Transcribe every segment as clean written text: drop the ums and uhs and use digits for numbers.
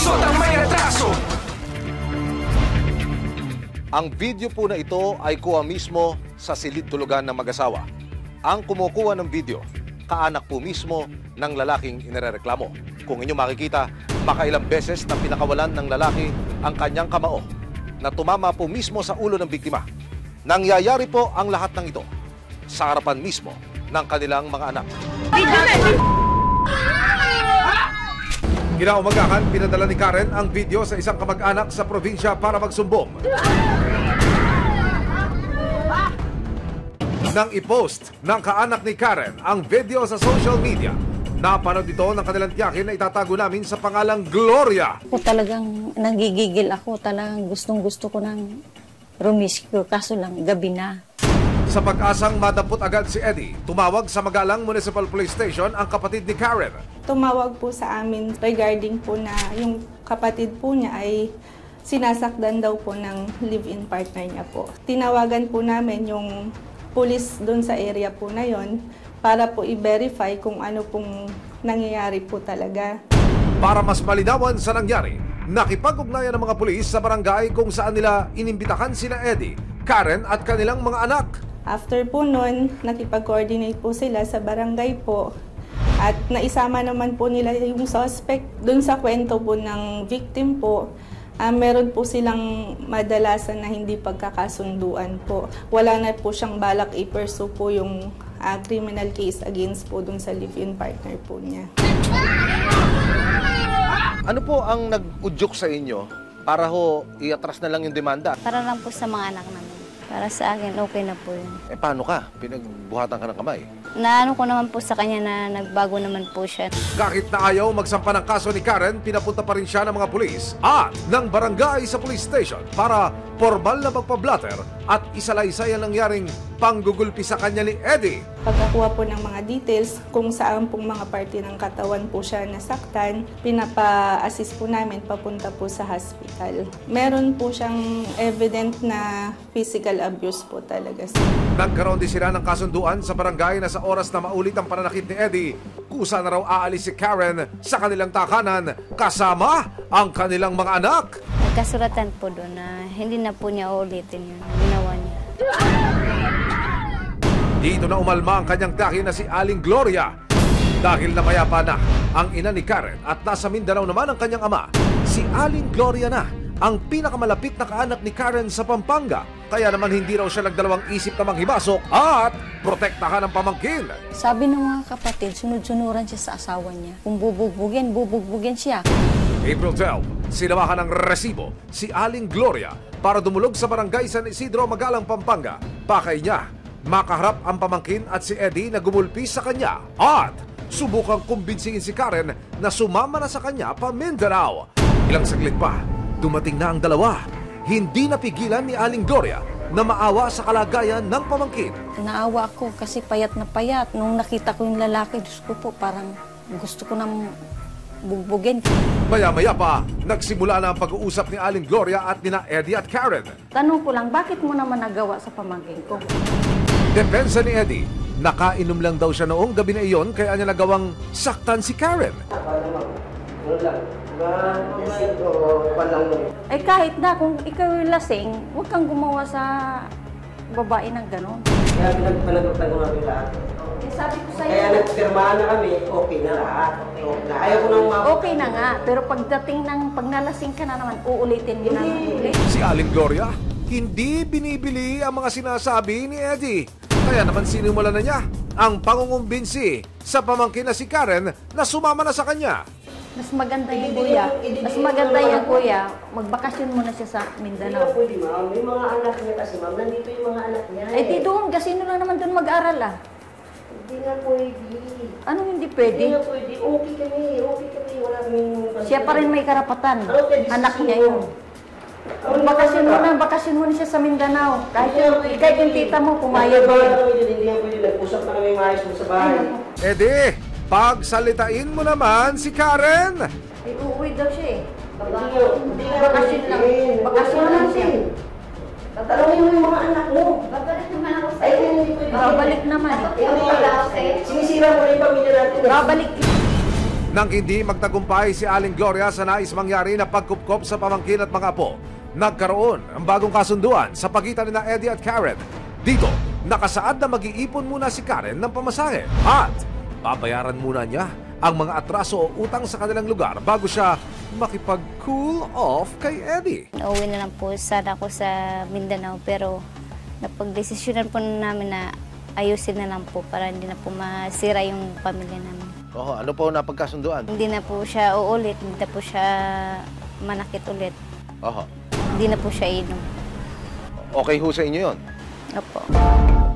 Lulusot ang may atraso. Ang video po na ito ay kuha mismo sa silid-tulugan ng mag-asawa. Ang kumukuha ng video, kaanak po mismo ng lalaking inirereklamo. Kung inyo makikita, makailang beses na pinakawalan ng lalaki ang kanyang kamao na tumama po mismo sa ulo ng biktima. Nangyayari po ang lahat ng ito sa harapan mismo ng kanilang mga anak. Kinaumagahan, pinadala ni Karen ang video sa isang kamag-anak sa probinsya para magsumbong. Nang i-post ng kaanak ni Karen ang video sa social media, napanood ito ng kanilang tiyakin na itatago namin sa pangalang Gloria. Ako talagang nagigigil ako, talagang gustong-gusto ko ng rumiscue, kaso lang gabi na. Sa pag-asang madampot agad si Eddie, tumawag sa Magalang Municipal Police Station ang kapatid ni Karen. Tumawag po sa amin regarding po na yung kapatid po niya ay sinasakdan daw po ng live-in partner niya po. Tinawagan po namin yung police doon sa area po na yon para po i-verify kung ano pong nangyayari po talaga. Para mas malinawan sa nangyari, nakipag-ugnayan ng mga pulis sa barangay kung saan nila inimbitahan sina Eddie, Karen at kanilang mga anak. After po nun, nakipag-coordinate po sila sa barangay po at naisama naman po nila yung suspect dun sa kwento po ng victim po. Meron po silang madalasan na hindi pagkakasunduan po. Wala na po siyang balak i-pursue po yung criminal case against po dun sa live-in partner po niya. Ano po ang nag-udyok sa inyo para ho iatras na lang yung demanda? Para lang po sa mga anak namin. Para sa akin, okay na po yun. Paano ka? Pinagbuhatan ka ng kamay. Naano ko naman po sa kanya na nagbago naman po siya. Kahit na ayaw magsampa ng kaso ni Karen, pinapunta pa rin siya ng mga pulis at ng barangay sa police station para formal na magpa-blatter at isalaysay ang nangyaring panggugulpi sa kanya ni Eddie. Pagkakuha po ng mga details kung saan pong mga parte ng katawan po siya nasaktan, pinapa-assist po namin papunta po sa hospital. Meron po siyang evident na physical abuse po talaga. Nagkaroon din sila ng kasunduan sa barangay na sa oras na maulit ang pananakit ni Eddie, kusa na raw aalis si Karen sa kanilang takanan kasama ang kanilang mga anak. Nagkasuratan po doon na hindi na po niya uulitin yun. Ginawa niya. Dito na umalma ang kanyang tiyakin na si Aling Gloria. Dahil namayapa na ang ina ni Karen at nasa Mindanao naman ang kanyang ama, si Aling Gloria na ang pinakamalapit na kaanak ni Karen sa Pampanga. Kaya naman hindi raw siya nagdalawang isip na manghibasok at protektahan ang pamangkin. Sabi ng mga kapatid, sunod-sunuran siya sa asawa niya. Kung bubugbugin siya. April 12, sinamahan ng resibo si Aling Gloria para dumulog sa barangay San Isidro, Magalang, Pampanga. Pakay niya, makaharap ang pamangkin at si Eddie na gumulpi sa kanya at subukang kumbinsingin si Karen na sumama na sa kanya pa Mindanao. Ilang saglit pa, dumating na ang dalawa. Hindi napigilan ni Aling Gloria na maawa sa kalagayan ng pamangkin. Naawa ako kasi payat na payat. Nung nakita ko yung lalaki, Diyos ko po, parang gusto ko nang bugbugin. Maya-maya pa, nagsimula na ang pag-uusap ni Aling Gloria at nina Eddie at Karen. Tanong ko lang, bakit mo naman nagawa sa pamangkin ko? Depensa ni Eddie, nakainom lang daw siya noong gabi na iyon kaya niya nagawang saktan si Karen. Eh kahit na kung ikaw yung lasing, huwag kang gumawa sa babae ng gano'n. Kaya pinagpanagutan ko namin lahat. Eh, sabi ko sa'yo, Kaya nagpirmahan na kami, okay na lahat. Ayaw ko nang okay na nga, pero pagdating ng pag nalasing ka na naman, uulitin mo na ulit. Si Aling Gloria, hindi binibili ang mga sinasabi ni Eddie. Kaya naman sinimula na niya ang pangungumbinsi sa pamangkin na si Karen na sumama na sa kanya. Mas maganda yung kuya. Mas maganda yung kuya. Magbakasyon muna siya sa Mindanao. Pwede ma'am, may mga anak niya kasi ma'am, nandito yung mga anak niya. Eh di doon, kasi lang naman doon mag-aral ah. Hindi nga pwede. Anong hindi pwede? Hindi nga pwede. Okay kami. Wala kaming... Siya pa rin may karapatan. Anak niya yun. Bakasyon muna siya sa Mindanao. Kahit yung tita mo, pumayag din. Hindi nga pwede. Nag-usap na kami maayos mo sa bahay. Eddie, pagsalitain mo naman si Karen. Eh, uuwi daw siya eh. Bakasyon lang. Bakasyon lang siya. Tatanungin mo yung mga anak mo. Babalik naman ako Ay, sa'yo. hindi pwede. Babalik naman. Sinisira mo na yung pamilya natin. Babalik. Nang hindi magtagumpay si Aling Gloria sa nais mangyari na pagkupkop sa pamangkin at mga apo, nagkaroon ang bagong kasunduan sa pagitan ni Eddie at Karen. Dito, nakasaad na mag-iipon muna si Karen ng pamasahe at babayaran muna niya ang mga atraso o utang sa kanilang lugar bago siya makipag-cool off kay Eddie. Nauwi na lang po sana ako sa Mindanao pero napagdesisyonan po namin na ayusin na lang po para hindi na po masira yung pamilya namin. Oho, ano po napagkasunduan? Hindi na po siya uulit, hindi na po siya manakit ulit. Oho. Hindi na po siya inom. Okay ho sa inyo yun? Opo.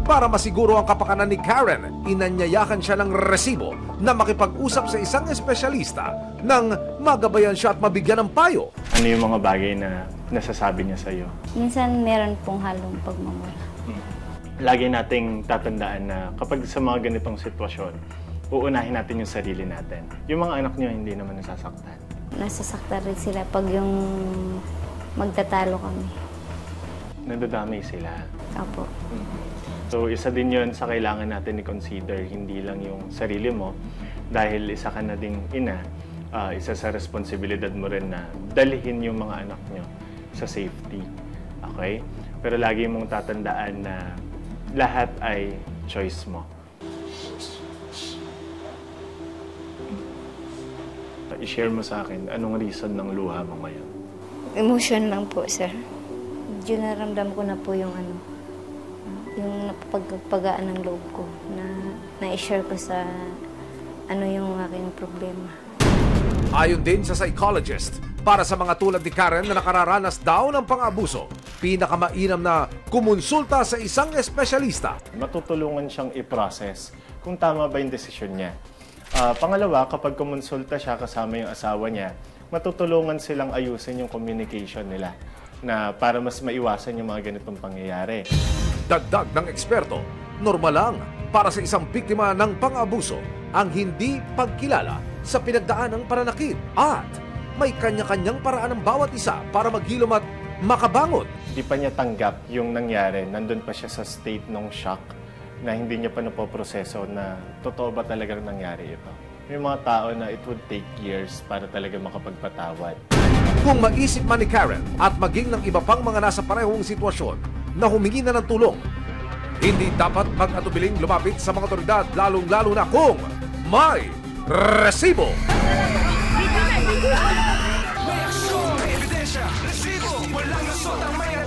Para masiguro ang kapakanan ni Karen, inanyayakan siya ng resibo na makipag-usap sa isang espesyalista nang magabayan siya at mabigyan ng payo. Ano yung mga bagay na nasasabi niya sa'yo? Minsan meron pong halong pagmamura. Lagi nating tatandaan na kapag sa mga ganitong sitwasyon, uunahin natin yung sarili natin. Yung mga anak niyo hindi naman nasasaktan. Nasasaktan rin sila pag yung magtatalo kami. Nadadamay sila. Opo. So isa din yun sa kailangan natin i-consider, hindi lang yung sarili mo. Dahil isa ka na ding ina, isa sa responsibilidad mo rin na dalhin yung mga anak nyo sa safety. Okay? Pero lagi mong tatandaan na lahat ay choice mo. I-share mo sa akin, anong reason ng luha mo ngayon? Emotion lang po, sir. Medyo naramdam ko na po yung yung napagpagaan ng loob ko na na-share ko sa yung aking problema. Ayon din sa psychologist, para sa mga tulad ni Karen na nakararanas daw ng pang-abuso, pinakamainam na kumonsulta sa isang espesyalista. Matutulungan siyang i-process kung tama ba yung desisyon niya. Pangalawa, kapag kumonsulta siya kasama yung asawa niya, matutulungan silang ayusin yung communication nila na para mas maiwasan yung mga ganitong pangyayari. Dagdag ng eksperto, normal lang para sa isang biktima ng pang-abuso ang hindi pagkilala sa pinagdaan ng pananakit at may kanya-kanyang paraan ng bawat isa para maghilom at makabangon. Di pa niya tanggap yung nangyari, nandun pa siya sa state ng shock na hindi niya pa napoproseso na totoo ba talagang nangyari ito. May mga tao na it would take years para talaga makapagpatawad. Kung maisip man ni Karen at maging ng iba pang mga nasa parehong sitwasyon na humingi na ng tulong, hindi dapat mag-atubiling lumapit sa mga otoridad lalong-lalo na kung may resibo. May aksyon, ebidensya, resibo, walang lusot ang may